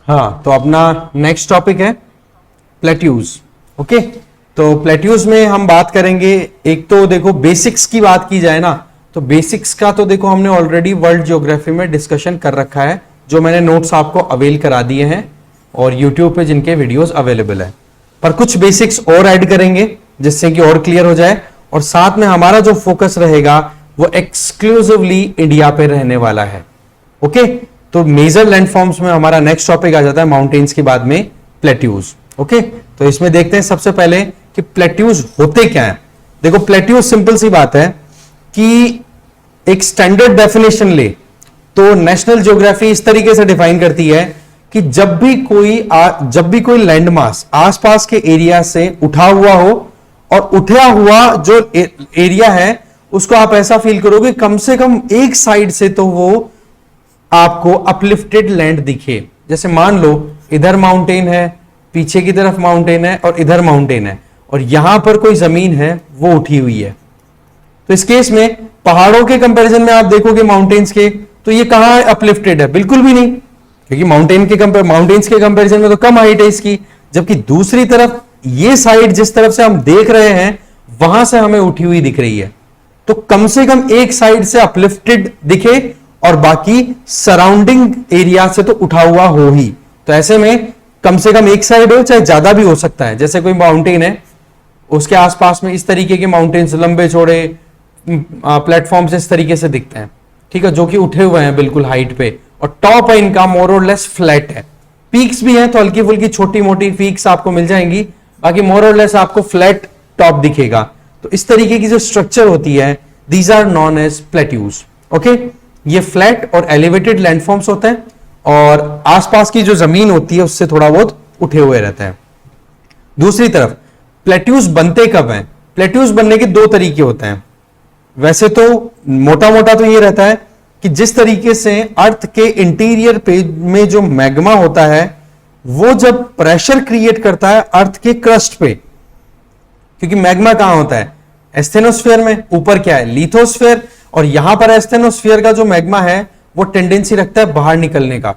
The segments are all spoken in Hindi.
हाँ, तो अपना नेक्स्ट टॉपिक है प्लेट्यूज। ओके, तो प्लेट्यूज में हम बात करेंगे, एक तो देखो बेसिक्स की बात की जाए ना, तो बेसिक्स का तो देखो हमने ऑलरेडी वर्ल्ड ज्योग्राफी में डिस्कशन कर रखा है, जो मैंने नोट्स आपको अवेल करा दिए हैं और यूट्यूब पे जिनके वीडियोस अवेलेबल है। पर कुछ बेसिक्स और ऐड करेंगे जिससे कि और क्लियर हो जाए, और साथ में हमारा जो फोकस रहेगा वो एक्सक्लूसिवली इंडिया पे रहने वाला है। ओके, तो मेजर लैंडफॉर्म्स में हमारा नेक्स्ट टॉपिक आ जाता है माउंटेन्स के बाद में प्लेट्यूज। ओके, तो इसमें देखते हैं सबसे पहले कि प्लेट्यूज होते क्या है। देखो प्लेट्यूज सिंपल सी बात है कि एक स्टैंडर्ड डेफिनेशन ले तो नेशनल ज्योग्राफी इस तरीके से डिफाइन करती है कि जब भी कोई लैंडमास आसपास के एरिया से उठा हुआ हो, और उठा हुआ जो एरिया है उसको आप ऐसा फील करोगे कम से कम एक साइड से तो वो आपको अपलिफ्टेड लैंड दिखे। जैसे मान लो इधर माउंटेन है, पीछे की तरफ माउंटेन है और इधर माउंटेन है, और यहां पर कोई जमीन है वो उठी हुई है। तो इस केस में पहाड़ों के कंपैरिजन में आप देखोगे माउंटेन्स के, तो ये कहां अपलिफ्टेड है? बिल्कुल भी नहीं, क्योंकि माउंटेन्स के कंपैरिजन में तो कम हाइट है इसकी। जबकि दूसरी तरफ ये साइड जिस तरफ से हम देख रहे हैं वहां से हमें उठी हुई दिख रही है, तो कम से कम एक साइड से अपलिफ्टेड दिखे और बाकी सराउंडिंग एरिया से तो उठा हुआ हो ही। तो ऐसे में कम से कम एक साइड हो, चाहे ज्यादा भी हो सकता है। जैसे कोई माउंटेन है, उसके आसपास में इस तरीके के माउंटेन्स लंबे चौड़े प्लेटफॉर्म्स इस तरीके से दिखते हैं, ठीक है, जो कि उठे हुए हैं बिल्कुल हाइट पे, और टॉप है इनका मोर और लेस फ्लैट है। पीक्स भी हैं तो हल्की फुल्की छोटी मोटी पीक्स आपको मिल जाएंगी, बाकी मोर और लेस आपको फ्लैट टॉप दिखेगा। तो इस तरीके की जो स्ट्रक्चर होती है, these are known as plateaus. Okay, ये फ्लैट और एलिवेटेड लैंडफॉर्म्स होते हैं, और आसपास की जो जमीन होती है उससे थोड़ा बहुत उठे हुए रहते हैं। दूसरी तरफ प्लेट्यूज बनते कब हैं? प्लेट्यूज बनने के दो तरीके होते हैं। वैसे तो मोटा मोटा तो ये रहता है कि जिस तरीके से अर्थ के इंटीरियर पे में जो मैग्मा होता है वो जब प्रेशर क्रिएट करता है अर्थ के क्रस्ट पे, क्योंकि मैग्मा कहां होता है? एस्थेनोस्फेयर में। ऊपर क्या है? लिथोस्फेयर। और यहां पर एस्थेनोस्फेयर का जो मैग्मा है वो टेंडेंसी रखता है बाहर निकलने का।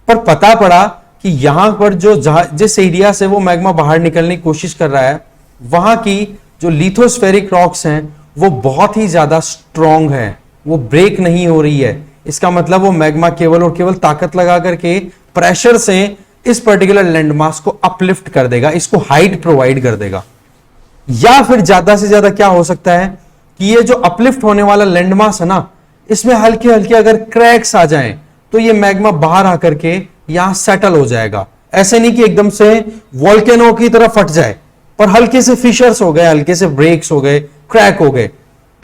पर पता पड़ा कि यहां पर जिस एरिया से वो मैग्मा बाहर निकलने की कोशिश कर रहा है, वहां की जो लिथोस्फेरिक रॉक्स हैं वो बहुत ही ज्यादा स्ट्रॉन्ग है, वो ब्रेक नहीं हो रही है। इसका मतलब वो मैग्मा केवल और केवल ताकत लगा करके प्रेशर से इस पर्टिकुलर लैंडमास को अपलिफ्ट कर देगा, इसको हाइट प्रोवाइड कर देगा। या फिर ज्यादा से ज्यादा क्या हो सकता है कि ये जो अपलिफ्ट होने वाला लैंडमास है ना, इसमें हल्के हल्के अगर क्रैक्स आ जाएं तो ये मैग्मा बाहर आकर के यहां सेटल हो जाएगा। ऐसे नहीं कि एकदम से वोल्केनो की तरह फट जाए, पर हल्के से फिशर्स हो गए, हल्के से ब्रेक्स हो गए, क्रैक हो गए,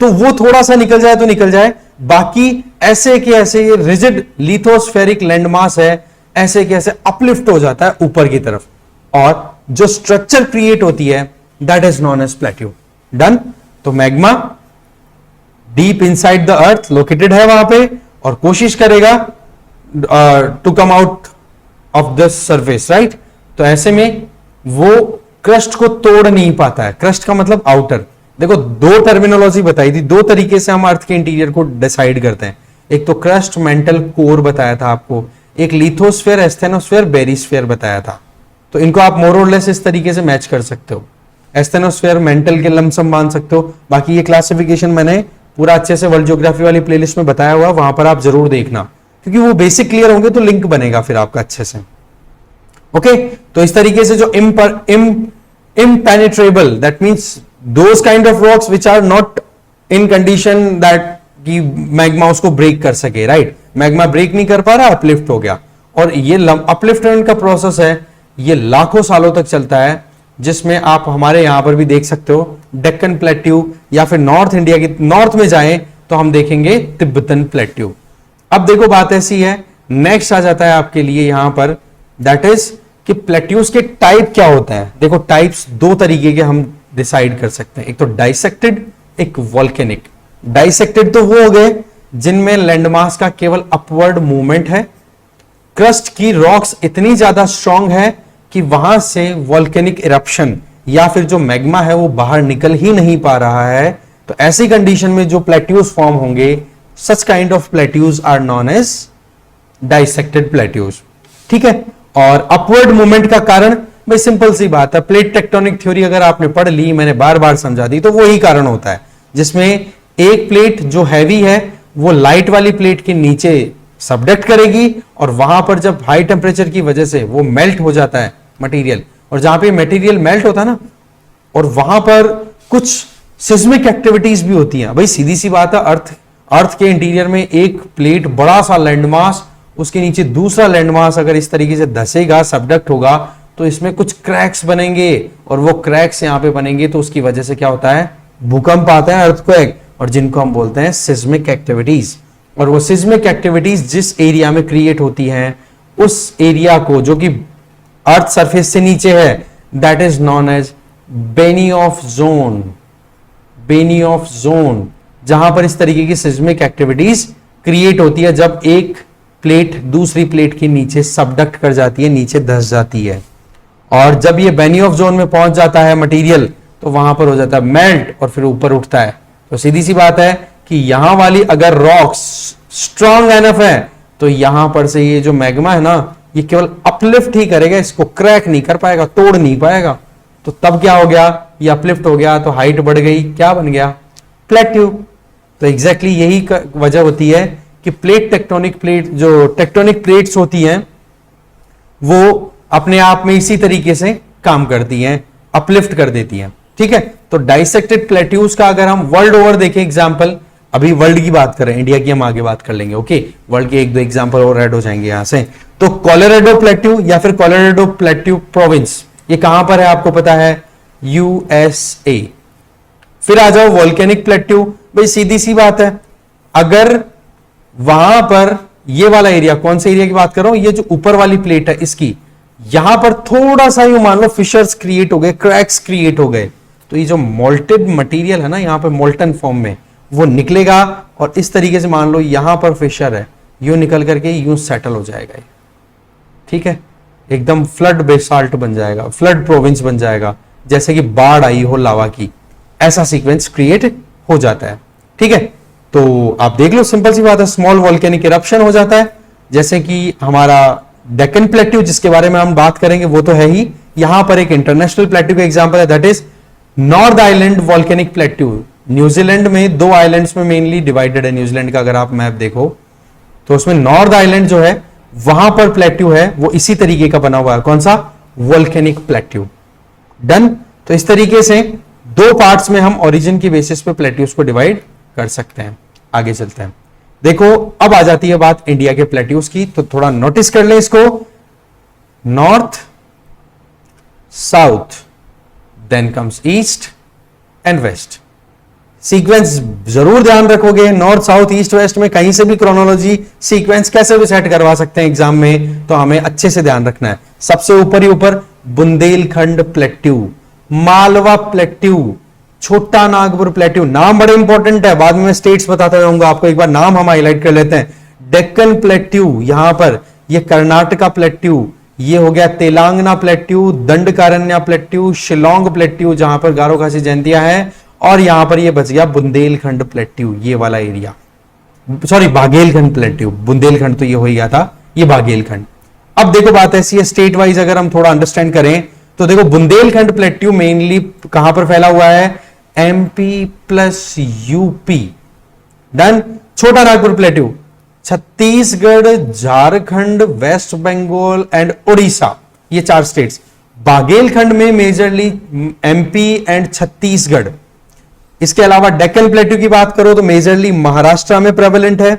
तो वो थोड़ा सा निकल जाए तो निकल जाए। बाकी ऐसे के ऐसे ये रिजिड लिथोस्फेरिक लैंडमास है, ऐसे के ऐसे अपलिफ्ट हो जाता है ऊपर की तरफ, और जो स्ट्रक्चर क्रिएट होती है that is known as plateau. Done. तो magma deep inside the earth located है वहां पे, और कोशिश करेगा to come out of the surface, right. तो ऐसे में वो क्रस्ट को तोड़ नहीं पाता है। क्रस्ट का मतलब आउटर। देखो दो टर्मिनोलॉजी बताई थी, दो तरीके से हम अर्थ के इंटीरियर को डिसाइड करते हैं। एक तो क्रस्ट, मेंटल, कोर बताया था आपको, एक लिथोस्फेयर, एस्थेनोस्फेयर, बेरिस्फेयर बताया था। तो इनको आप मोर और लेस इस तरीके से मैच कर सकते हो। एस्थेनोस्फेयर मेंटल के लमसम मान सकते हो। बाकी ये क्लासिफिकेशन मैंने पूरा अच्छे से वर्ल्ड ज्योग्राफी वाली प्लेलिस्ट में बताया हुआ, वहां पर आप जरूर देखना, क्योंकि वो बेसिक क्लियर होंगे तो लिंक बनेगा फिर आपका अच्छे से। ओके, तो इस तरीके से जो impenetrable, that means those kind of rocks which are not in condition that कि मैग्मा उसको ब्रेक कर सके, राइट। मैग्मा ब्रेक नहीं कर पा रहा, अपलिफ्ट हो गया। और ये अपलिफ्टमेंट का प्रोसेस है, ये लाखों सालों तक चलता है, जिसमें आप हमारे यहां पर भी देख सकते हो डेक्कन प्लेट्यू, या फिर नॉर्थ इंडिया की नॉर्थ में जाएं तो हम देखेंगे तिब्बतन प्लेट्यू। अब देखो बात ऐसी है, नेक्स्ट आ जाता है आपके लिए यहां पर, दैट इज कि प्लेट्यूज के टाइप क्या होता है। देखो टाइप्स दो तरीके के हम डिसाइड कर सकते हैं, एक तो डाइसेक्टेड, एक वॉल्केनिक। डाइसेक्टेड तो वो हो गए जिनमें लैंडमास का केवल अपवर्ड मूवमेंट है, क्रस्ट की रॉक्स इतनी ज्यादा स्ट्रांग है कि वहां से वॉल्केनिक इरप्शन या फिर जो मैग्मा है वो बाहर निकल ही नहीं पा रहा है। तो ऐसी कंडीशन में जो प्लेट्यूज फॉर्म होंगे, such kind of plateaus are known as dissected plateaus. ठीक है। और अपवर्ड मूवमेंट का कारण भाई सिंपल सी बात है, प्लेट टेक्टोनिक थ्योरी अगर आपने पढ़ ली, मैंने बार बार समझा दी, तो वही कारण होता है जिसमें एक प्लेट जो हैवी है वो लाइट वाली प्लेट के नीचे सबडक्ट करेगी और वहां पर जब हाई टेम्परेचर की वजह से वो मेल्ट हो जाता है मटेरियल, और जहां पे मटेरियल मेल्ट होता है ना, और वहां पर कुछ सिस्मिक एक्टिविटीज भी होती हैं। भाई सीधी सी बात है, अर्थ के इंटीरियर में एक प्लेट, बड़ा सा लैंडमास, उसके नीचे दूसरा लैंडमास अगर इस तरीके से धसेगा, सबडक्ट होगा, तो इसमें कुछ क्रैक्स बनेंगे, और वो क्रैक्स यहां पे बनेंगे तो उसकी वजह से क्या होता है, भूकंप आता है, अर्थक्वेक, और जिनको हम बोलते हैं सिस्मिक एक्टिविटीज। और वो सिस्मिक एक्टिविटीज जिस एरिया में क्रिएट होती हैं, उस एरिया को जो कि अर्थ सरफेस से नीचे है, that is known as Benioff zone. Benioff zone, जहां पर इस तरीके की सिस्मिक एक्टिविटीज क्रिएट होती है जब एक प्लेट दूसरी प्लेट के नीचे सबडक्ट कर जाती है, नीचे धस जाती है, और जब ये बेनियोफ जोन में पहुंच जाता है मटेरियल, तो वहां पर हो जाता है मेल्ट और फिर ऊपर उठता है। तो सीधी सी बात है कि यहां वाली अगर रॉक्स स्ट्रांग एनफ है, तो यहां पर से ये जो मैग्मा है ना, ये केवल अपलिफ्ट ही करेगा, इसको क्रैक नहीं कर पाएगा, तोड़ नहीं पाएगा। तो तब क्या हो गया, ये अपलिफ्ट हो गया तो हाइट बढ़ गई, क्या बन गया, प्लेट्यू। तो एग्जैक्टली यही वजह होती है कि प्लेट जो टेक्टोनिक प्लेट्स होती हैं वो अपने आप में इसी तरीके से काम करती हैं, अपलिफ्ट कर देती हैं। ठीक है, तो डाइसेक्टेड प्लेट्यूज का अगर हम वर्ल्ड ओवर देखें एग्जांपल, अभी वर्ल्ड की बात करें, इंडिया की हम आगे बात कर लेंगे, ओके, वर्ल्ड के एक दो एग्जांपल और ऐड हो जाएंगे यहां से। तो कोलोराडो प्लेट्यू या फिर कोलोराडो प्लेट्यू प्रोविंस, ये कहां पर है आपको पता है, यूएसए। फिर आ जाओ वोल्केनिक प्लेट्यू, भाई सीधी सी बात है, अगर वहां पर ये वाला एरिया, कौन से एरिया की बात कर रहा हूं, ये जो ऊपर वाली प्लेट है इसकी, यहां पर थोड़ा सा ही मान लो फिशर्स क्रिएट हो गए, क्रैक्स क्रिएट हो गए, तो ये जो मोल्टेड मटेरियल है ना, यहां पर मोल्टन फॉर्म में वो निकलेगा, और इस तरीके से मान लो यहां पर फिशर है, यूं निकल करके यूं सेटल हो जाएगा ये। ठीक है, एकदम फ्लड बेसाल्ट बन जाएगा, फ्लड प्रोविंस बन जाएगा, जैसे कि बाढ़ आई हो लावा की, ऐसा सीक्वेंस क्रिएट हो जाता है। ठीक है, तो आप देख लो, सिंपल सी बात है, स्मॉल वोल्केनिक इरप्शन हो जाता है, जैसे कि हमारा डेक्कन प्लेट्यू जिसके बारे में हम बात करेंगे वो तो है ही। यहां पर एक इंटरनेशनल प्लेट्यू का एग्जांपल है, that is north island volcanic plateau. New Zealand में दो आइलैंड्स में मेनली डिवाइडेड है, न्यूजीलैंड का अगर आप मैप देखो तो उसमें नॉर्थ आइलैंड जो है वहां पर प्लेट्यू है, वो इसी तरीके का बना हुआ है, कौन सा, वोल्केनिक प्लेट्यू। डन। तो इस तरीके से दो पार्ट्स में हम ओरिजिन की बेसिस पे प्लेट्यूज को डिवाइड कर सकते हैं। आगे चलते हैं, देखो अब आ जाती है बात इंडिया के प्लेट्यूज की, तो थोड़ा नोटिस कर ले इसको, north south, then comes east and west. Sequence जरूर ध्यान रखोगे, नॉर्थ साउथ ईस्ट वेस्ट में कहीं से भी क्रोनोलॉजी सीक्वेंस कैसे भी सेट करवा सकते हैं एग्जाम में, तो हमें अच्छे से ध्यान रखना है। सबसे ऊपर ही ऊपर बुंदेलखंड प्लेट्यू, मालवा प्लेट्यू, छोटा नागपुर प्लेट्यू, नाम बड़े इंपॉर्टेंट है, बाद में मैं स्टेट्स बताता रहूंगा आपको, एक बार नाम हम हाईलाइट कर लेते हैं। डेक्कन प्लेट्यू यहां पर, ये कर्नाटका प्लेट्यू, ये हो गया Telangana plateau, Dandakaranya plateau, Shillong plateau जहां पर गारो खासी जयंतिया है, और यहां पर ये बच गया बुंदेलखंड प्लेट्यू, ये वाला area, sorry Baghelkhand plateau, Bundelkhand तो ये हो गया था, ये बाघेलखंड। अब देखो बात ऐसी है, स्टेट वाइज अगर हम थोड़ा अंडरस्टैंड करें तो देखो बुंदेलखंड प्लेट्यू मेनली कहां पर फैला हुआ है, MP plus UP. Done. Chota Nagpur plateau Chhattisgarh, Jharkhand, West Bengal and Orissa, ये चार स्टेट्स। बाघेलखंड में मेजरली एमपी एंड छत्तीसगढ़। इसके अलावा डेक्कन प्लेट्यू की बात करो तो मेजरली महाराष्ट्र में प्रेवलेंट है,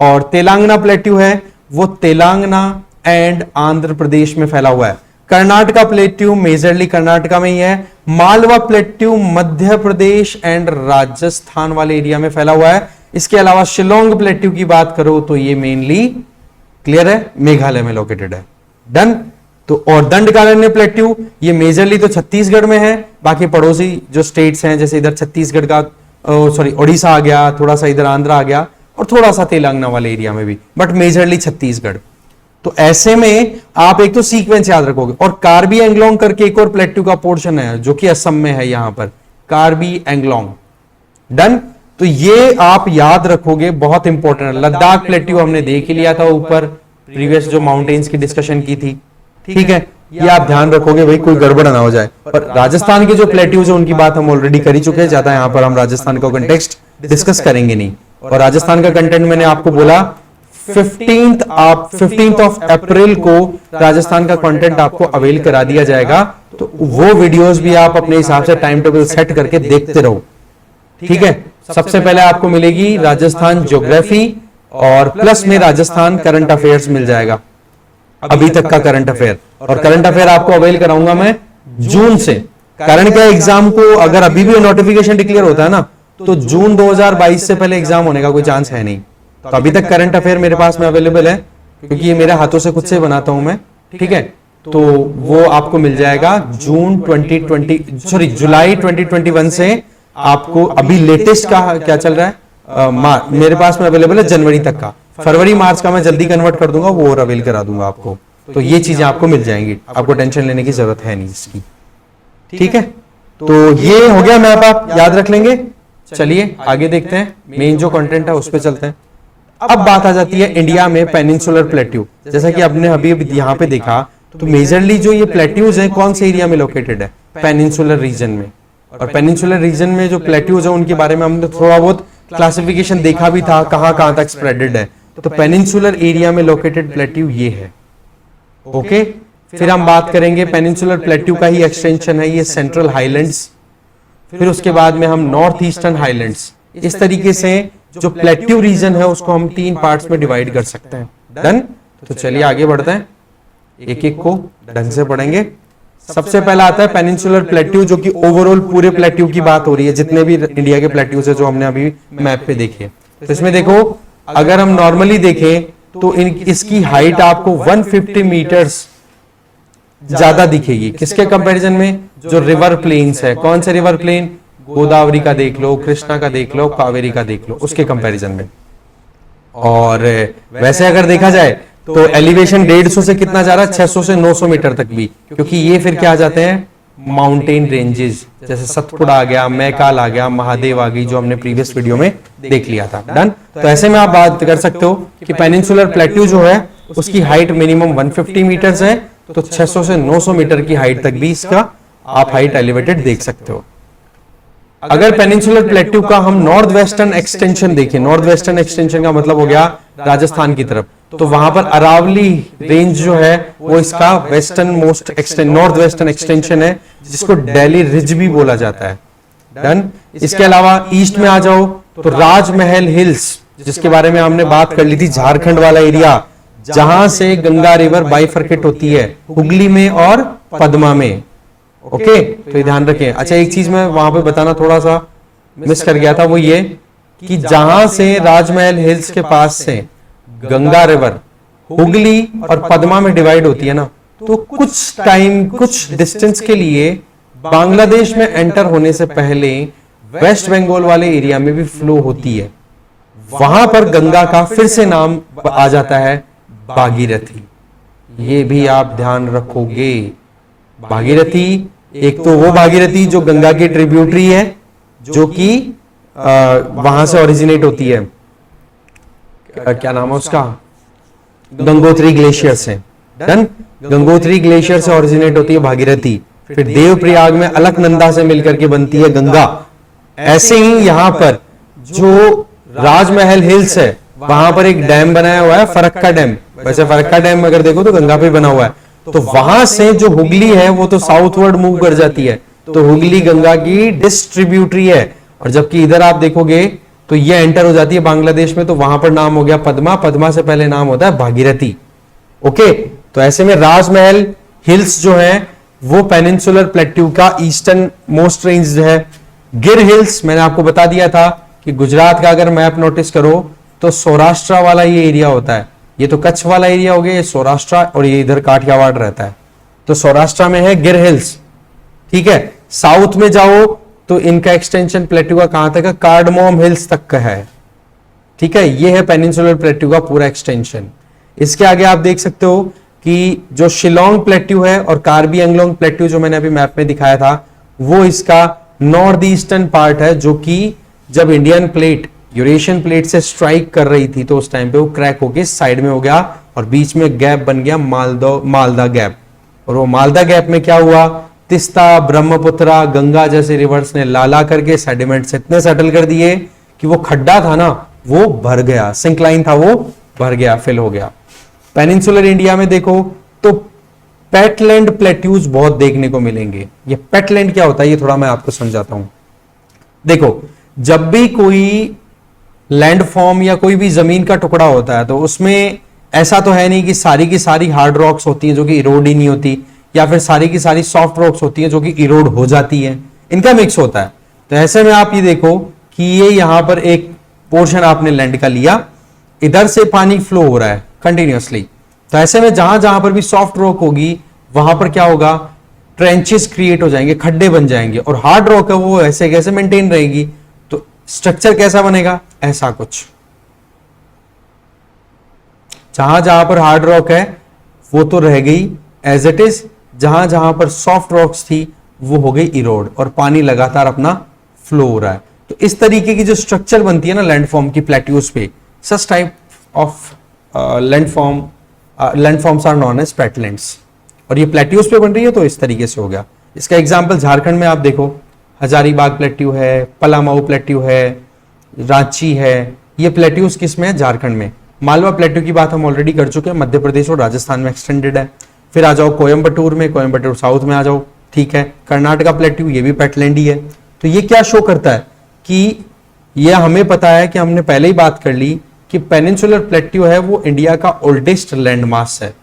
और तेलंगाना प्लेट्यू है वो तेलंगाना एंड आंध्र प्रदेश में फैला हुआ है। कर्नाटका प्लेट्यू मेजरली कर्नाटका में ही है। मालवा प्लेट्यू मध्य प्रदेश एंड राजस्थान वाले एरिया में फैला हुआ है। इसके अलावा शिलोंग प्लेट्यू की बात करो तो ये मेनली क्लियर है, मेघालय में लोकेटेड है। डन। तो और दंडकारण्य प्लेट्यू ये मेजरली तो छत्तीसगढ़ में है, बाकी पड़ोसी जो स्टेट्स हैं जैसे इधर छत्तीसगढ़ का सॉरी ओडिशा आ गया, थोड़ा सा इधर आंध्र आ गया, और थोड़ा सा तेलंगाना वाले एरिया में भी, बट मेजरली छत्तीसगढ़। तो ऐसे में आप एक तो सीक्वेंस याद रखोगे, और कार्बी एंग्लोंग करके एक और प्लेट्यू का पोर्शन है जो कि असम में है, यहां पर कार्बी एंग्लोंग। डन। तो ये आप याद रखोगे, बहुत इंपॉर्टेंट है। लद्दाख प्लेट्यू हमने देख ही लिया था ऊपर, प्रीवियस जो माउंटेन्स की डिस्कशन की थी। ठीक है, ये आप ध्यान रखोगे भाई कोई गड़बड़ ना हो जाए। पर राजस्थान के जो प्लेट्यूज है उनकी बात हम ऑलरेडी कर ही चुके हैं, ज्यादा यहाँ पर हम राजस्थान का कंटेक्स्ट डिस्कस करेंगे नहीं। और राजस्थान का कंटेंट मैंने आपको बोला 15th ऑफ अप्रैल को राजस्थान का कंटेंट आपको अवेल करा दिया जाएगा, तो वो वीडियोस भी आप अपने हिसाब से टाइम टेबल सेट करके देखते रहो, ठीक है। सबसे पहले आपको मिलेगी राजस्थान ज्योग्राफी और प्लस में राजस्थान करंट अफेयर्स मिल जाएगा, अभी तक का करंट अफेयर। और करंट अफेयर आपको अवेल कराऊंगा मैं जून से। कारण क्या, एग्जाम को अगर अभी भी नोटिफिकेशन डिक्लेयर होता है ना, तो जून 2022 से पहले एग्जाम होने का कोई चांस है नहीं। तो अभी तक करंट अफेयर मेरे पास में अवेलेबल है, क्योंकि ये मेरे हाथों से खुद से बनाता हूं मैं, ठीक है। तो वो आपको मिल जाएगा जुलाई 2021 से। आपको अभी लेटेस्ट का क्या चल रहा है, मेरे पास में अवेलेबल है जनवरी तक का। फरवरी मार्च का मैं जल्दी कन्वर्ट कर दूंगा, वो और अवेल करा दूंगा आपको। तो ये चीजें आपको मिल जाएंगी, आपको टेंशन लेने की जरूरत है नहीं इसकी, ठीक है। तो ये हो गया मैप, आप याद रख लेंगे। चलिए आगे देखते हैं, मेन जो कंटेंट है उस पर चलते हैं। अब बात आ जाती है इंडिया में पेनिनसुलर प्लेट्यू। जैसा कि आपने अभी यहाँ पे देखा, तो मेजरली जो ये प्लेट्यूज हैं कौन से एरिया में लोकेटेड है, पेनिनसुलर रीजन में। और पेनिनसुलर रीजन में जो प्लेट्यूज है उनके बारे में हमने थोड़ा बहुत क्लासिफिकेशन देखा भी था, कहां तक स्प्रेडेड है। तो पेनिनसुलर एरिया में लोकेटेड प्लेट्यू ये है, ओके। फिर हम बात करेंगे पेनिनसुलर प्लेट्यू का ही एक्सटेंशन है ये सेंट्रल हाईलैंड्स। फिर उसके बाद में हम नॉर्थ ईस्टर्न हाईलैंड्स। इस तरीके से जो प्लेट्यू रीजन है उसको हम 3 पार्ट्स में डिवाइड कर सकते हैं। डन। तो चलिए आगे बढ़ते हैं, एक एक को ढंग से पढ़ेंगे। सबसे पहला आता है पेनिनसुलर प्लेट्यू, जो कि ओवरऑल पूरे प्लेट्यू की बात हो रही है, जितने भी इंडिया के प्लेट्यूज है जो हमने अभी मैप पे देखे। तो इसमें देखो, अगर हम नॉर्मली देखें तो इसकी हाइट आपको 150 मीटर्स ज्यादा दिखेगी। किसके कंपैरिजन में, जो रिवर प्लेन्स है। कौन से रिवर प्लेन, गोदावरी का देख लो, कृष्णा का देख लो, कावेरी का देख लो, उसके कंपैरिजन में। और वैसे अगर देखा जाए तो एलिवेशन 150 से कितना जा रहा है, 600 से 900 मीटर तक भी, क्योंकि ये फिर क्या आ जाते हैं माउंटेन रेंजेस, जैसे सतपुड़ा आ गया, मैकाल आ गया, महादेव आ गई, जो हमने प्रीवियस वीडियो में देख लिया था। डन। तो ऐसे में आप बात कर सकते हो कि पेनिनसुलर प्लेट्यू जो है उसकी हाइट मिनिमम 150 मीटर्स है, तो 600 से 900 मीटर की हाइट तक भी इसका आप हाइट एलिवेटेड देख सकते हो। अगर पेनिनसुलर प्लेट्यू का हम नॉर्थ वेस्टर्न एक्सटेंशन देखें, नॉर्थ वेस्टर्न एक्सटेंशन का मतलब हो गया राजस्थान की तरफ, तो वहां पर अरावली रेंज जो है वो इसका western most north western extension है, जिसको दिल्ली रिज भी बोला जाता है। डन। इसके अलावा ईस्ट में आ जाओ तो राजमहल हिल्स, जिसके बारे में हमने बात कर ली थी, झारखंड वाला एरिया, जहां से गंगा रिवर बाइफरकेट होती है, हुगली में और पद्मा में, ओके। तो ये ध्यान रखें। अच्छा, एक चीज मैं वहां पे बताना थोड़ा सा मिस कर गया था, वो ये कि जहां से राजमहल हिल्स के पास से गंगा रिवर हुगली और पद्मा में डिवाइड होती है ना, तो कुछ डिस्टेंस के लिए बांग्लादेश में एंटर होने से पहले वेस्ट बंगाल वाले एरिया में भी फ्लो होती है। वहां पर गंगा का फिर से नाम आ जाता है भागीरथी। ये भी आप ध्यान रखोगे। भागीरथी, एक तो वो भागीरथी जो गंगा की ट्रिब्यूटरी है, जो कि वहां से ओरिजिनेट होती है, क्या नाम है उसका, गंगोत्री ग्लेशियर से। डन। गंगोत्री ग्लेशियर से ओरिजिनेट होती है भागीरथी, फिर देवप्रयाग में अलकनंदा से मिलकर के बनती है गंगा। ऐसे ही यहां पर जो राजमहल हिल्स है वहां पर एक डैम बनाया हुआ है, फरक्का डैम। वैसे फरक्का डैम अगर देखो तो गंगा पे बना हुआ है। तो वहां से जो हुगली है वो तो साउथवर्ड मूव कर जाती है, तो हुगली गंगा की डिस्ट्रीब्यूटरी है। और जबकि इधर आप देखोगे तो ये एंटर हो जाती है बांग्लादेश में, तो वहां पर नाम हो गया पद्मा, पद्मा से पहले नाम होता है भागीरथी, ओके। तो ऐसे में राजमहल हिल्स जो है वो पेनिनसुलर प्लेट्यू का ईस्टर्न मोस्ट रेंज है। गिर हिल्स मैंने आपको बता दिया था कि गुजरात का अगर मैप नोटिस करो तो सौराष्ट्र वाला ये एरिया होता है, ये तो कच्छ वाला एरिया हो गया, ये सौराष्ट्र, और ये इधर काठियावाड़ रहता है। तो सौराष्ट्र में है गिर हिल्स, ठीक है। साउथ में जाओ तो इनका एक्सटेंशन प्लेट्यू का कहां तक है, कार्डमोम हिल्स तक का है, ठीक है। ये है पेनिनसुलर प्लेट्यू का पूरा एक्सटेंशन। इसके आगे आप देख सकते हो कि जो शिलोंग प्लेट्यू है और कार्बी एंगलोंग प्लेट्यू जो मैंने अभी मैप में दिखाया था, वो इसका नॉर्थ ईस्टर्न पार्ट है, जो कि जब इंडियन प्लेट यूरेशियन प्लेट से स्ट्राइक कर रही थी तो उस टाइम पे वो क्रैक होके साइड में हो गया और बीच में गैप बन गया मालदा गैप, और वो मालदा गैप में क्या हुआ, तिस्ता, ब्रह्मपुत्रा, गंगा जैसे रिवर्स ने ला करके सेडिमेंट्स इतने सेटल कर दिए कि वो खड्डा था ना वो भर गया, सिंकलाइन था वो भर गया, फिल हो गया। पेनिनसुलर इंडिया में देखो तो पेटलैंड प्लेट्यूज बहुत देखने को मिलेंगे। ये पेटलैंड क्या होता है ये थोड़ा मैं आपको समझाता हूं। देखो जब भी कोई लैंडफॉर्म या कोई भी जमीन का टुकड़ा होता है तो उसमें ऐसा तो है नहीं कि सारी की सारी हार्ड रॉक्स होती हैं जो कि इरोड ही नहीं होती, या फिर सारी की सारी सॉफ्ट रॉक्स होती हैं जो कि इरोड हो जाती हैं, इनका मिक्स होता है। तो ऐसे में आप ये देखो कि ये यहां पर एक पोर्शन आपने लैंड का लिया, इधर से पानी फ्लो हो रहा है कंटिन्यूअसली, तो ऐसे में जहां जहां पर भी सॉफ्ट रॉक होगी वहां पर क्या होगा, ट्रेंचेस क्रिएट हो जाएंगे, खड्डे बन जाएंगे, और हार्ड रॉक है वो ऐसे कैसे मेंटेन रहेगी, तो स्ट्रक्चर कैसा बनेगा, ऐसा कुछ। जहां जहां पर हार्ड रॉक है वो तो रह गई एज इट इज, जहां जहां पर सॉफ्ट रॉक्स थी वो हो गई इरोड, और पानी लगातार अपना फ्लो हो रहा है। तो इस तरीके की जो स्ट्रक्चर बनती है ना लैंडफॉर्म की प्लेट्यूज पे, such type of landforms are known as petlands, और ये प्लेट्यूज पे बन रही है तो इस तरीके से हो गया। इसका एग्जांपल झारखंड में आप देखो, हजारीबाग प्लेट्यू है, पलामऊ प्लेट्यू है, रांची है, ये प्लेट्यूज किस में है, झारखंड में। मालवा प्लेट्यू की बात हम ऑलरेडी कर चुके हैं, मध्य प्रदेश और राजस्थान में एक्सटेंडेड है। फिर आ जाओ कोयम्बटूर में, कोयम्बटूर साउथ में आ जाओ, ठीक है। कर्नाटका प्लेट्यू ये भी पेटलैंड ही है। तो ये क्या शो करता है कि ये हमें पता है कि हमने पहले ही बात कर ली कि पेनिनसुलर प्लेट्यू है वो इंडिया का ओल्डेस्ट लैंड मास है,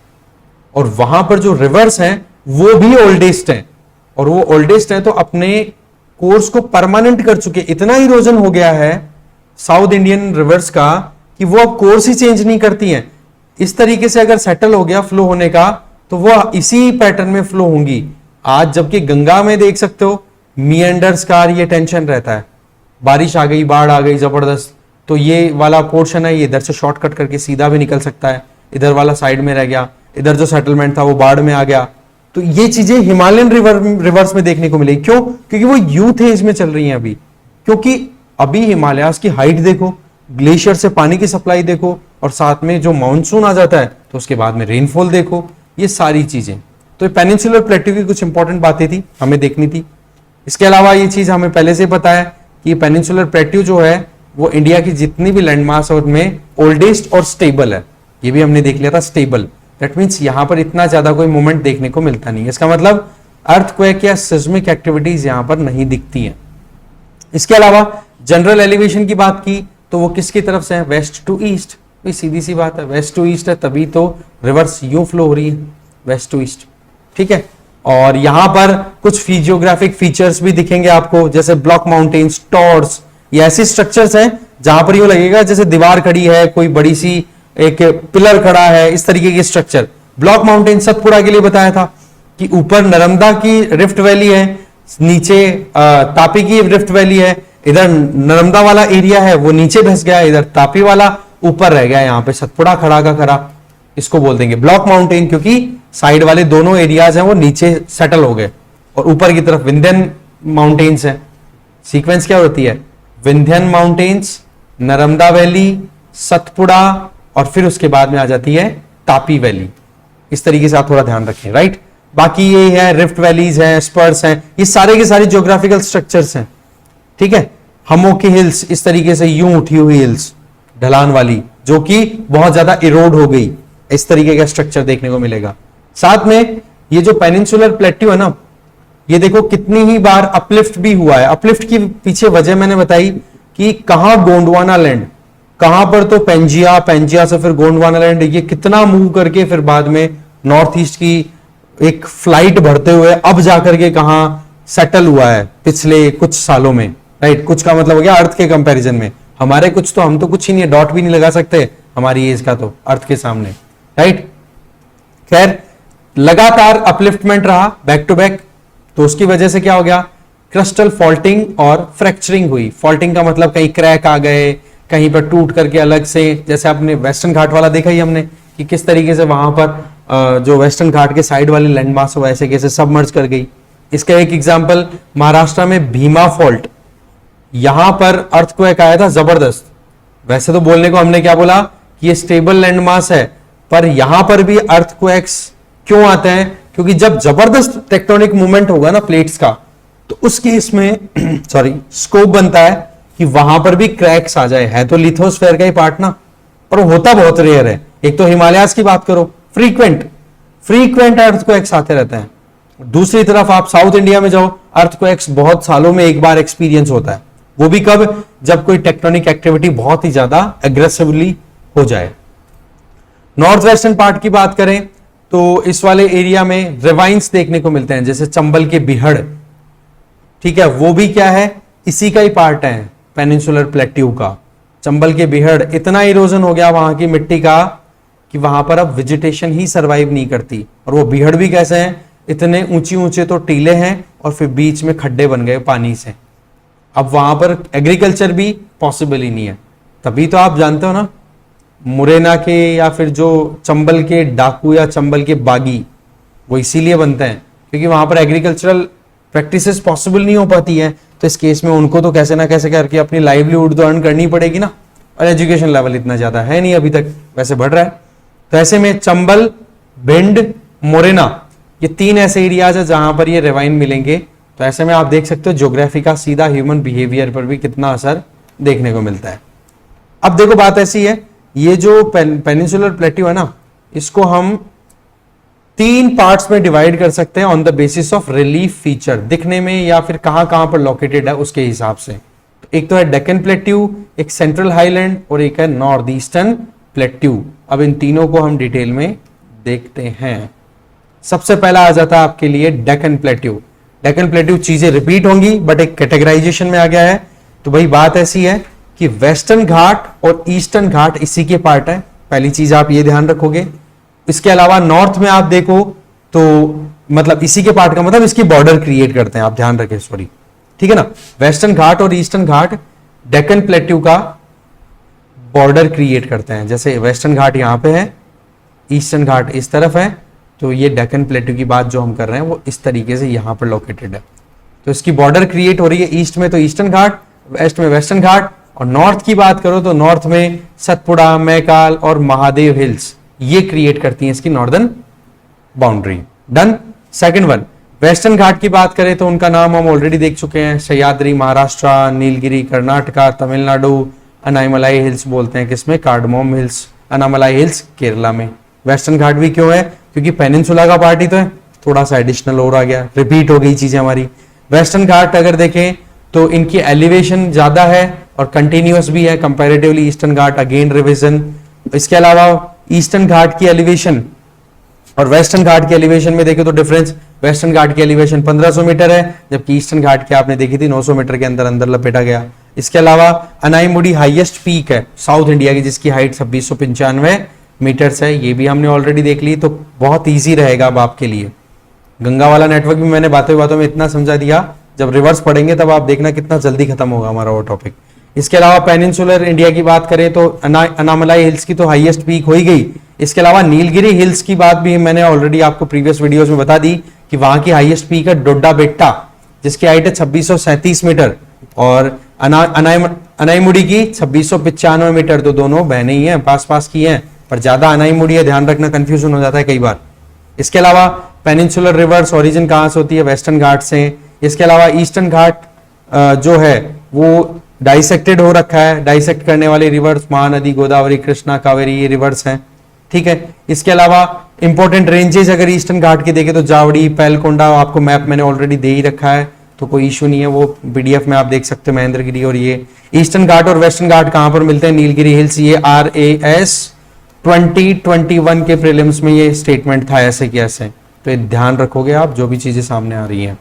और वहां पर जो रिवर्स हैं वो भी ओल्डेस्ट हैं, और वो ओल्डेस्ट है तो अपने कोर्स को परमानेंट कर चुके। इतना इरोजन हो गया है साउथ इंडियन रिवर्स का कि वो अब कोर्स ही चेंज नहीं करती हैं। इस तरीके से अगर सेटल हो गया फ्लो होने का तो वो इसी पैटर्न में फ्लो होंगी आज, जबकि गंगा में देख सकते हो मिएंडर्स का ये टेंशन रहता है, बारिश आ गई, बाढ़ आ गई जबरदस्त, तो ये वाला पोर्शन है ये इधर से शॉर्टकट करके सीधा भी निकल सकता है, इधर वाला साइड में रह गया, इधर जो सेटलमेंट था वो बाढ़ में आ गया। तो ये चीजें हिमालयन रिवर्स में देखने को मिली। क्यों? क्योंकि वो यूथ एज में चल रही हैं अभी, क्योंकि अभी हिमालयास की हाइट देखो, ग्लेशियर से पानी की सप्लाई देखो, और साथ में जो मानसून आ जाता है तो उसके बाद में रेनफॉल देखो, ये सारी चीजें। तो पेनिनसुलर प्लेट्यू की कुछ इंपॉर्टेंट बातें थी हमें देखनी थी। इसके अलावा ये चीज हमें पहले से पता है कि पेनिनसुलर प्लेट्यू जो है वो इंडिया की जितनी भी लैंडमास है उनमें ओल्डेस्ट और स्टेबल है। ये भी हमने देख लिया था, स्टेबल, दैट मीन्स यहां पर इतना ज्यादा कोई मूवमेंट देखने को मिलता नहीं है। इसका मतलब अर्थक्वेक या सिस्मिक एक्टिविटीज यहां पर नहीं दिखती हैं। इसके अलावा जनरल एलिवेशन की बात की तो वो किसकी तरफ से है, वेस्ट टू ईस्ट। भाई सीधी सी बात है, वेस्ट टू ईस्ट है तभी तो रिवर्स यूं फ्लो हो रही है, वेस्ट टू ईस्ट, ठीक है। और यहां पर कुछ फिजियोग्राफिक फीचर्स भी दिखेंगे आपको, जैसे ब्लॉक माउंटेन्स, टॉर्स, ये ऐसी स्ट्रक्चर्स हैं जहां पर यूं लगेगा जैसे दीवार खड़ी है, कोई बड़ी सी एक पिलर खड़ा है, इस तरीके की स्ट्रक्चर। ब्लॉक माउंटेन सतपुड़ा के लिए बताया था कि ऊपर नर्मदा की रिफ्ट वैली है, नीचे तापी की रिफ्ट वैली है, इधर नर्मदा वाला एरिया है वो नीचे धस गया, इधर तापी वाला ऊपर रह गया, यहाँ पे सतपुड़ा खड़ा का खड़ा, इसको बोल देंगे ब्लॉक माउंटेन, क्योंकि साइड वाले दोनों एरियाज हैं वो नीचे सेटल हो गए, और ऊपर की तरफ विंध्यन माउंटेन्स है। सीक्वेंस क्या होती है, विंध्यन माउंटेन्स, नर्मदा वैली, सतपुड़ा, और फिर उसके बाद में आ जाती है तापी वैली। इस तरीके से आप थोड़ा ध्यान रखें, राइट। बाकी ये है रिफ्ट वैलीज हैं, स्पर्स हैं, ये सारे के सारे ज्योग्राफिकल स्ट्रक्चर्स हैं, ठीक है। हमोकी हिल्स, इस तरीके से यूं उठी हुई हिल्स ढलान वाली जो कि बहुत ज्यादा इरोड हो गई, इस तरीके का स्ट्रक्चर देखने को मिलेगा। साथ में ये जो पेनिनसुलर प्लेट्यू है ना, ये देखो कितनी ही बार अपलिफ्ट भी हुआ है। अपलिफ्ट की पीछे वजह मैंने बताई कि कहां गोंडवाना लैंड, कहां पर तो पेंजिया, पेंजिया से फिर गोंडवाना लैंड, ये कितना मूव करके फिर बाद में नॉर्थ ईस्ट की एक फ्लाइट भरते हुए अब जाकर के कहां सेटल हुआ है पिछले कुछ सालों में, राइट। कुछ का मतलब हो गया अर्थ के कंपैरिजन में, हमारे कुछ तो हम तो कुछ ही नहीं है, डॉट भी नहीं लगा सकते हमारी एज का तो अर्थ के सामने, राइट। खैर लगातार अपलिफ्टमेंट रहा बैक टू बैक, तो उसकी वजह से क्या हो गया, क्रिस्टल फॉल्टिंग और फ्रैक्चरिंग हुई। फॉल्टिंग का मतलब कहीं क्रैक आ गए, कहीं पर टूट करके अलग से, जैसे आपने वेस्टर्न घाट वाला देखा ही हमने कि किस तरीके से वहां पर जो वेस्टर्न घाट के साइड वाली लैंडमास हो ऐसे कैसे सबमर्ज कर गई। इसका एक एग्जांपल महाराष्ट्र में भीमा फॉल्ट, यहां पर अर्थक्वेक आया था जबरदस्त। वैसे तो बोलने को हमने क्या बोला कि ये स्टेबल लैंडमास है, पर यहां पर भी अर्थक्वेक्स क्यों आते हैं, क्योंकि जब जबरदस्त टेक्टोनिक मूवमेंट होगा ना प्लेट्स का, तो उस केस में सॉरी स्कोप बनता है कि वहां पर भी क्रैक्स आ जाए। है तो लिथोस्फेयर का ही पार्ट ना, पर होता बहुत रेयर है। एक तो हिमालयाज की बात करो, फ्रीक्वेंट अर्थक्वेक्स आते रहते हैं। दूसरी तरफ आप साउथ इंडिया में जाओ, अर्थक्वेक्स बहुत सालों में एक बार एक्सपीरियंस होता है। वो भी कब? जब कोई टेक्टोनिक एक्टिविटी बहुत ही ज्यादा एग्रेसिवली हो जाए। नॉर्थ वेस्टर्न पार्ट की बात करें तो इस वाले एरिया में रिवाइंस देखने को मिलते हैं, जैसे चंबल के बिहड़, ठीक है, वो भी क्या है, इसी का ही पार्ट है, पेनिनसुलर प्लेट्यू का। चंबल के बिहड़, इतना इरोजन हो गया वहां की मिट्टी का कि वहां पर अब वेजिटेशन ही सरवाइव नहीं करती। और वो बिहड़ भी कैसे हैं, इतने ऊंचे ऊंचे तो टीले हैं और फिर बीच में खड्डे बन गए पानी से। अब वहां पर एग्रीकल्चर भी पॉसिबल ही नहीं है। तभी तो आप जानते हो ना, मुरैना के या फिर जो चंबल के डाकू या चंबल के बागी, वो इसीलिए बनते हैं क्योंकि वहां पर एग्रीकल्चरल प्रैक्टिसेस पॉसिबल नहीं हो पाती है। तो इस केस में उनको तो कैसे ना कैसे करके अपनी लाइवलीहुड तो अर्न करनी पड़ेगी ना, और एजुकेशन लेवल इतना ज्यादा है नहीं अभी तक, वैसे बढ़ रहा है। तो ऐसे में चंबल, भिंड, मुरैना, ये 3 ऐसे एरियाज है जहां पर ये रिवाइन मिलेंगे। तो ऐसे में आप देख सकते हो ज्योग्राफी का सीधा ह्यूमन बिहेवियर पर भी कितना असर देखने को मिलता है। अब देखो बात ऐसी है, ये जो पेनिनसुलर प्लेट्यू है ना, इसको हम 3 पार्ट्स में डिवाइड कर सकते हैं on the basis of relief feature, दिखने में या फिर कहां कहां पर लोकेटेड है उसके हिसाब से। तो एक तो है डेक्कन प्लेट्यू, एक सेंट्रल हाईलैंड और एक है नॉर्थ ईस्टर्न प्लेट्यू। अब इन तीनों को हम डिटेल में देखते हैं। सबसे पहला आ जाता है आपके लिए डेक्कन प्लेट्यू। डेक्कन प्लेट्यू चीजें रिपीट होंगी बट एक कैटेगराइजेशन में आ गया है। तो भाई बात ऐसी है कि वेस्टर्न घाट और ईस्टर्न घाट इसी के पार्ट है, पहली चीज आप ये ध्यान रखोगे। इसके अलावा नॉर्थ में आप देखो तो मतलब इसी के पार्ट का मतलब इसकी बॉर्डर क्रिएट करते हैं, आप ध्यान रखें, सॉरी, ठीक है ना। वेस्टर्न घाट और ईस्टर्न घाट डेक्कन प्लेट्यू का बॉर्डर क्रिएट करते हैं। जैसे वेस्टर्न घाट यहां पे है, ईस्टर्न घाट इस तरफ है, तो ये डेक्कन प्लेट्यू की बात जो हम कर रहे हैं वो इस तरीके से यहां पर लोकेटेड है। तो इसकी बॉर्डर क्रिएट हो रही है ईस्ट में तो ईस्टर्न घाट, वेस्ट में वेस्टर्न घाट, और नॉर्थ की बात करो तो नॉर्थ में सतपुड़ा, मैकाल और महादेव हिल्स, ये क्रिएट करती हैं इसकी northern boundary. Done. Second one, western Ghat की बात करें तो उनका नाम हम ऑलरेडी देख चुके हैं, सह्याद्री महाराष्ट्र, नीलगिरी कर्नाटका, तमिलनाडु, अनाईमलाई हिल्स बोलते हैं किसमें, cardamom hills, Anamalai hills Kerala में। वेस्टर्न घाट भी क्यों है, क्योंकि पेनिनसुला का पार्ट ही तो है, थोड़ा सा एडिशनल और आ गया, रिपीट हो गई चीजें हमारी। वेस्टर्न घाट अगर देखें तो इनकी एलिवेशन ज्यादा है और कंटिन्यूअस भी है कंपैरेटिवली ईस्टर्न घाट, अगेन रिविजन। इसके अलावा ईस्टर्न घाट की एलिवेशन और वेस्टर्न घाट की एलिवेशन में देखें तो डिफरेंस, वेस्टर्न घाट की एलिवेशन 1500 मीटर है, जबकि ईस्टर्न घाट की आपने देखी थी 900 मीटर के अंदर अंदर लपेटा गया। इसके अलावा अनाईमुडी हाईएस्ट पीक है साउथ इंडिया की, जिसकी हाइट 2695 मीटर्स है, ये भी हमने ऑलरेडी देख ली। तो बहुत ईजी रहेगा अब आपके लिए। गंगा वाला नेटवर्क भी मैंने बातों बातों में इतना समझा दिया, जब रिवर्स पढ़ेंगे तब आप देखना कितना जल्दी खत्म होगा हमारा वो टॉपिक। इसके अलावा पेनिनसुलर इंडिया की बात करें तो अनामलाई हिल्स की तो हाईएस्ट पीक हो ही गई। इसके अलावा नीलगिरी हिल्स की बात भी मैंने ऑलरेडी आपको प्रीवियस वीडियोस में बता दी कि वहां की हाईएस्ट पीक है डोडा बेट्टा, जिसकी हाइट है 2637 मीटर, और अनाईमुडी की 2695 मीटर। तो दोनों बहने ही हैं, पास पास की हैं, पर ज्यादा अनाईमुडी है, ध्यान रखना, कंफ्यूजन हो जाता है कई बार। इसके अलावा पेनिनसुलर रिवर्स ओरिजिन कहां से होती है, वेस्टर्न घाट से। इसके अलावा ईस्टर्न घाट जो है वो डाइसेक्टेड हो रखा है, डाइसेक्ट करने वाले रिवर्स महानदी, गोदावरी, कृष्णा, कावेरी, ये रिवर्स हैं, ठीक है। इसके अलावा इंपॉर्टेंट रेंजेस अगर ईस्टर्न घाट की देखें तो जावड़ी, पैलकोंडा, आपको मैप मैंने ऑलरेडी दे ही रखा है तो कोई इशू नहीं है, वो पीडीएफ में आप देख सकते हो, महेंद्रगिरी। और ये ईस्टर्न घाट और वेस्टर्न घाट कहां पर मिलते हैं, नीलगिरी हिल्स, ये RAS 2021 के प्रीलिम्स में ये स्टेटमेंट था ऐसे कि ऐसे, तो ध्यान रखोगे आप जो भी चीजें सामने आ रही हैं।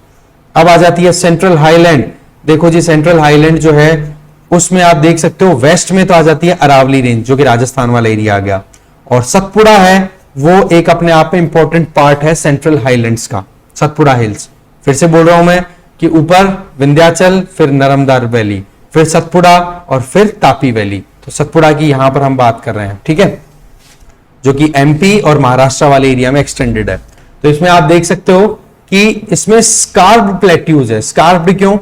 अब आ जाती है सेंट्रल हाईलैंड। देखो जी, सेंट्रल हाईलैंड जो है उसमें आप देख सकते हो वेस्ट में तो आ जाती है अरावली रेंज, जो कि राजस्थान वाला एरिया आ गया, और सतपुड़ा है वो एक अपने आप में इंपॉर्टेंट पार्ट है सेंट्रल हाईलैंड्स का, सतपुड़ा हिल्स। फिर से बोल रहा हूं मैं कि ऊपर विंध्याचल, फिर नर्मदा वैली, फिर सतपुड़ा और फिर तापी वैली। तो सतपुड़ा की यहां पर हम बात कर रहे हैं, ठीक है, जो कि एमपी और महाराष्ट्र वाले एरिया में एक्सटेंडेड है। तो इसमें आप देख सकते हो कि इसमें स्कार्प्ड प्लेट्यूज है। स्कार्प्ड क्यों,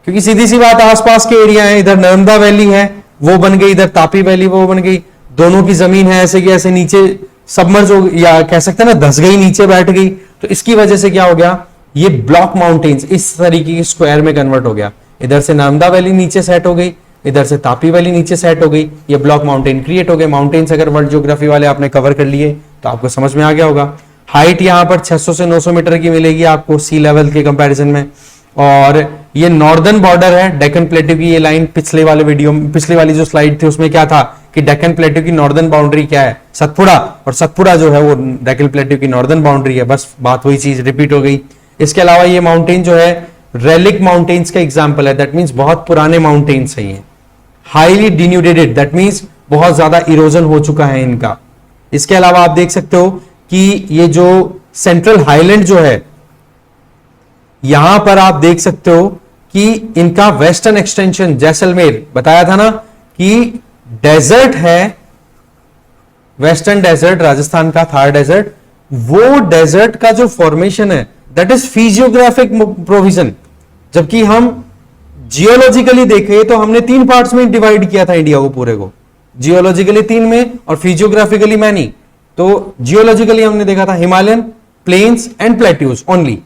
क्योंकि सीधी सी बात, आसपास के एरिया है, इधर नर्मदा वैली है वो बन गई, इधर तापी वैली वो बन गई, दोनों की जमीन है ऐसे कि ऐसे नीचे सबमर्ज हो, या कह सकते हैं ना धस गई, नीचे बैठ गई, तो इसकी वजह से क्या हो गया, ये ब्लॉक माउंटेन्स इस तरीके की स्क्वायर में कन्वर्ट हो गया। इधर से नर्मदा वैली नीचे सेट हो गई, इधर से तापी वैली नीचे सेट हो गई, ये ब्लॉक माउंटेन क्रिएट हो गए। माउंटेन्स अगर वर्ल्ड ज्योग्राफी वाले आपने कवर कर लिए तो आपको समझ में आ गया होगा। हाइट यहां पर 600 से 900 मीटर की मिलेगी आपको सी लेवल के कंपैरिजन में। और ये नॉर्दर्न बॉर्डर है डेक्कन प्लेटू की। ये लाइन पिछले वाली जो स्लाइड थी उसमें क्या था कि डेक्कन प्लेटू की नॉर्दर्न बाउंड्री क्या है, सतपुड़ा, और सतपुड़ा जो है वो डेक्कन प्लेटू की नॉर्दर्न बाउंड्री है। बस बात वही चीज रिपीट हो गई। इसके अलावा ये माउंटेन जो है रेलिक माउंटेन्स का एग्जाम्पल है, दैट मीन्स बहुत पुराने माउंटेन्स है ये। हाईली डिन्यूडेटेड, दैट मीन्स बहुत ज्यादा इरोजन हो चुका है इनका। इसके अलावा आप देख सकते हो कि ये जो सेंट्रल हाईलैंड जो है, यहां पर आप देख सकते हो कि इनका वेस्टर्न एक्सटेंशन जैसलमेर, बताया था ना कि डेजर्ट है, वेस्टर्न डेजर्ट राजस्थान का, थार डेजर्ट, वो डेजर्ट का जो फॉर्मेशन है दैट इज फिजियोग्राफिक प्रोविजन। जबकि हम जियोलॉजिकली देखें तो हमने 3 पार्ट्स में डिवाइड किया था इंडिया को पूरे को, जियोलॉजिकली 3 में और फिजियोग्राफिकली मैनी। तो जियोलॉजिकली हमने देखा था Himalayan, plains and plateaus only.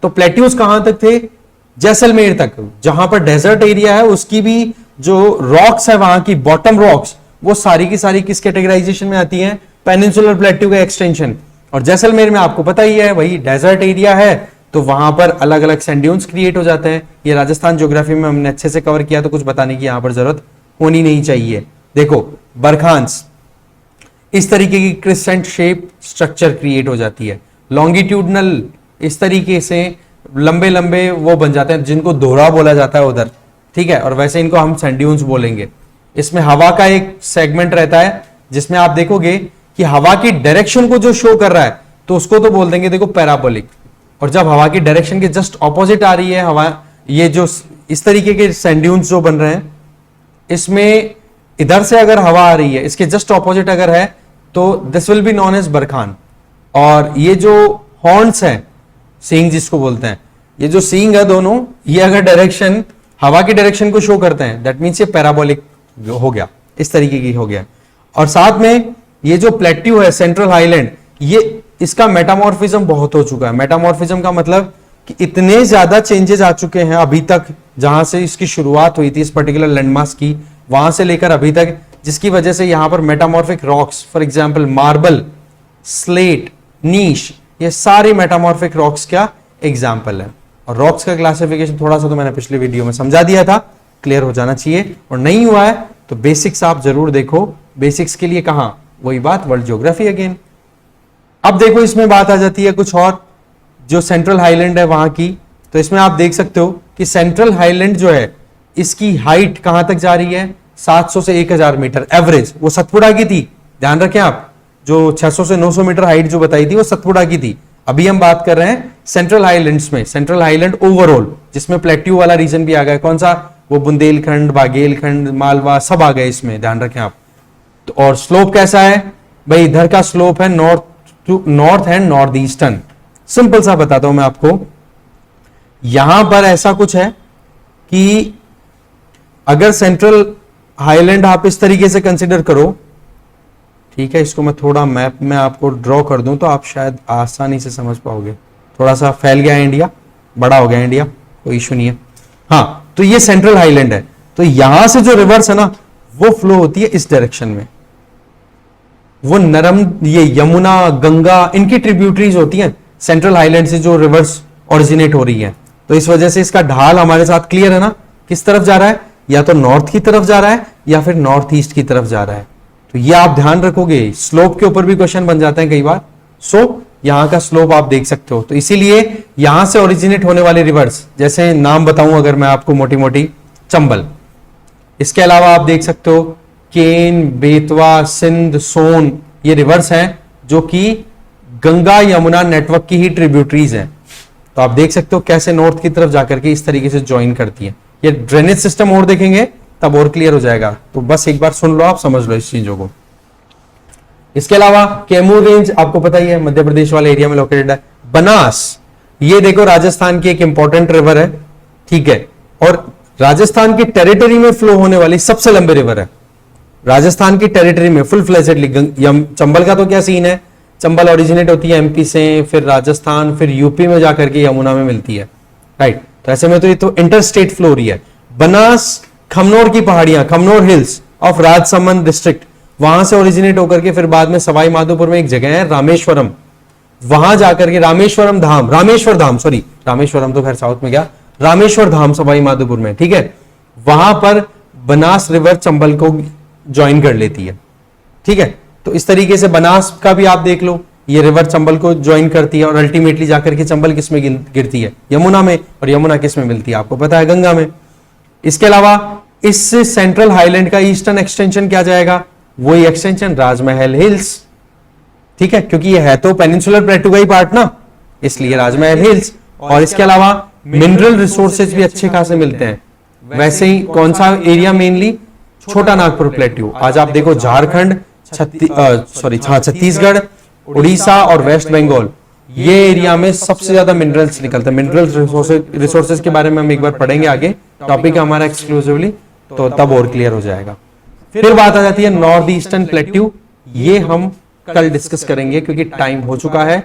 तो प्लेट्यूज कहां तक थे, जैसलमेर तक, जहां पर डेजर्ट एरिया है उसकी भी जो रॉक्स है वहां की बॉटम रॉक्स, वो सारी की सारी किस कैटेगराइजेशन में आती हैं, पेनिनसुलर प्लेट्यू का एक्सटेंशन। और जैसलमेर में आपको पता ही है वही डेजर्ट एरिया है, तो वहां पर अलग अलग सैंड ड्यून्स क्रिएट हो जाते हैं। ये राजस्थान ज्योग्राफी में हमने अच्छे से कवर किया, तो कुछ बताने की यहां पर जरूरत होनी नहीं चाहिए। देखो बरखांस, इस तरीके की क्रिसेंट शेप स्ट्रक्चर क्रिएट हो जाती है। लॉन्गिट्यूडनल, इस तरीके से लंबे लंबे वो बन जाते हैं जिनको दोहरा बोला जाता है उधर, ठीक है, और वैसे इनको हम सैंड ड्यून्स बोलेंगे। इसमें हवा का एक सेगमेंट रहता है जिसमें आप देखोगे कि हवा की डायरेक्शन को जो शो कर रहा है तो उसको तो बोल देंगे देखो पैराबोलिक। और जब हवा की डायरेक्शन के जस्ट ऑपोजिट आ रही है हवा, ये जो इस तरीके के सैंड ड्यून्स जो बन रहे हैं, इसमें इधर से अगर हवा आ रही है, इसके जस्ट ऑपोजिट अगर है तो this will be known as barchan. और ये जो हॉर्न्स हैं, सींग जिसको बोलते हैं, ये जो सींग है दोनों, ये अगर डायरेक्शन हवा की डायरेक्शन को शो करते हैं, दैट मीन्स ये पैराबोलिक हो गया, इस तरीके की हो गया। और साथ में ये जो प्लेट्यू है सेंट्रल हाईलैंड, ये इसका मेटामॉर्फिज्म बहुत हो चुका है। मेटामॉर्फिज्म का मतलब कि इतने ज्यादा चेंजेस आ चुके हैं अभी तक, जहां से इसकी शुरुआत हुई थी इस पर्टिकुलर लैंडमास की, वहां से लेकर अभी तक, जिसकी वजह से यहां पर metamorphic rocks, for example marble, slate, gneiss, ये सारे मेटामॉर्फिक रॉक्स का एग्जाम्पल है। और रॉक्स का क्लासिफिकेशन थोड़ा सा तो मैंने पिछले वीडियो में समझा दिया था, क्लियर हो जाना चाहिए। और नहीं हुआ है तो बेसिक्स आप जरूर देखो। बेसिक्स के लिए कहां, वही बात, वर्ल्ड ज्योग्राफी अगेन। अब देखो इसमें बात आ जाती है कुछ और, जो सेंट्रल हाईलैंड है वहां की। तो इसमें आप देख सकते हो कि सेंट्रल हाईलैंड जो है, इसकी हाइट कहां तक जा रही है, 700 से 1000 मीटर एवरेज। वो सतपुड़ा की थी, ध्यान रखें आप, जो 600 से 900 मीटर हाइट जो बताई थी वो सतपुड़ा की थी। अभी हम बात कर रहे हैं सेंट्रल हाईलैंड्स में, सेंट्रल हाईलैंड ओवरऑल, जिसमें प्लेट्यू वाला रीजन भी आ गया। कौन सा, वो बुंदेलखंड, बाघेलखंड, मालवा, सब आ गए इसमें, ध्यान रखें आप। तो और स्लोप कैसा है भाई, इधर का स्लोप है north and north eastern. Simple सा बताता हूं मैं आपको, यहां पर ऐसा कुछ है कि अगर सेंट्रल हाईलैंड आप इस तरीके से कंसिडर करो, ठीक है, इसको मैं थोड़ा मैप में आपको ड्रॉ कर दूं तो आप शायद आसानी से समझ पाओगे। थोड़ा सा फैल गया है इंडिया, बड़ा हो गया इंडिया, कोई इशू नहीं है। हाँ, तो ये सेंट्रल हाईलैंड है, तो यहां से जो रिवर्स है ना, वो फ्लो होती है इस डायरेक्शन में। वो नरम, ये यमुना, गंगा, इनकी ट्रिब्यूटरीज होती हैं सेंट्रल हाईलैंड से जो रिवर्स ओरिजिनेट हो रही है। तो इस वजह से इसका ढाल हमारे साथ क्लियर है ना, किस तरफ जा रहा है, या तो नॉर्थ की तरफ जा रहा है या फिर नॉर्थ ईस्ट की तरफ जा रहा है। तो ये आप ध्यान रखोगे, स्लोप के ऊपर भी क्वेश्चन बन जाते हैं कई बार। सो यहां का स्लोप आप देख सकते हो। तो इसीलिए यहां से ओरिजिनेट होने वाले रिवर्स, जैसे नाम बताऊं अगर मैं आपको मोटी मोटी, चंबल, इसके अलावा आप देख सकते हो केन, बेतवा, सिंध, सोन, ये रिवर्स हैं जो कि गंगा यमुना नेटवर्क की ही ट्रिब्यूटरीज हैं। तो आप देख सकते हो कैसे नॉर्थ की तरफ जाकर के इस तरीके से ज्वाइन करती है। ये ड्रेनेज सिस्टम और देखेंगे तब और क्लियर हो जाएगा, तो बस एक बार सुन लो, आप समझ लो इस चीजों को। इसके अलावा कैमूर रेंज आपको पता ही है, मध्य प्रदेश वाले एरिया में लोकेटेड है। बनास, ये देखो राजस्थान की एक इंपॉर्टेंट रिवर है, ठीक है, और राजस्थान की टेरिटरी में फ्लो होने वाली सबसे लंबी रिवर है। राजस्थान की टेरिटरी में फुल फ्लेजेडली, चंबल का तो क्या सीन है, चंबल ओरिजिनेट होती है एमपी से, फिर राजस्थान, फिर यूपी में जाकर के यमुना में मिलती है, राइट। तो ऐसे में तो ये तो इंटर स्टेट फ्लो हो रही है। बनास खमनोर की पहाड़ियां, Khamnor hills of Rajsamand district, वहां से ओरिजिनेट होकर के फिर बाद में सवाई माधोपुर में एक जगह है रामेश्वरम, वहां जाकर के रामेश्वर धाम तो खैर साउथ में गया, रामेश्वर धाम सवाई माधोपुर में, ठीक है, वहां पर बनास रिवर चंबल को ज्वाइन कर लेती है, ठीक है। तो इस तरीके से बनास का भी आप देख लो, ये रिवर चंबल को ज्वाइन करती है और अल्टीमेटली जाकर के चंबल किस में गिरती है, यमुना में, और यमुना किस में मिलती है, आपको पता है, गंगा में। इसके अलावा इस सेंट्रल हाईलैंड का ईस्टर्न एक्सटेंशन क्या जाएगा, वही एक्सटेंशन राजमहल हिल्स, ठीक है, क्योंकि ये है तो पेनिनसुलर प्लेटू का ही पार्ट ना, इसलिए राजमहल हिल्स। और इसके अलावा मिनरल रिसोर्सेज भी अच्छे खासे मिलते हैं। वैसे ही कौन सा एरिया, मेनली छोटा नागपुर प्लेट्यू। आज आप देखो झारखंड, छत्तीसगढ़, उड़ीसा और वेस्ट बंगाल, ये एरिया में सबसे ज्यादा मिनरल्स निकलते हैं। मिनरल रिसोर्सेज के बारे में हम एक बार पढ़ेंगे आगे, टॉपिक है हमारा एक्सक्लूसिवली, तो तब और क्लियर हो जाएगा। फिर बात आ जाती है नॉर्थ ईस्टर्न प्लेट्यू, ये हम कल डिस्कस करेंगे क्योंकि टाइम हो चुका है।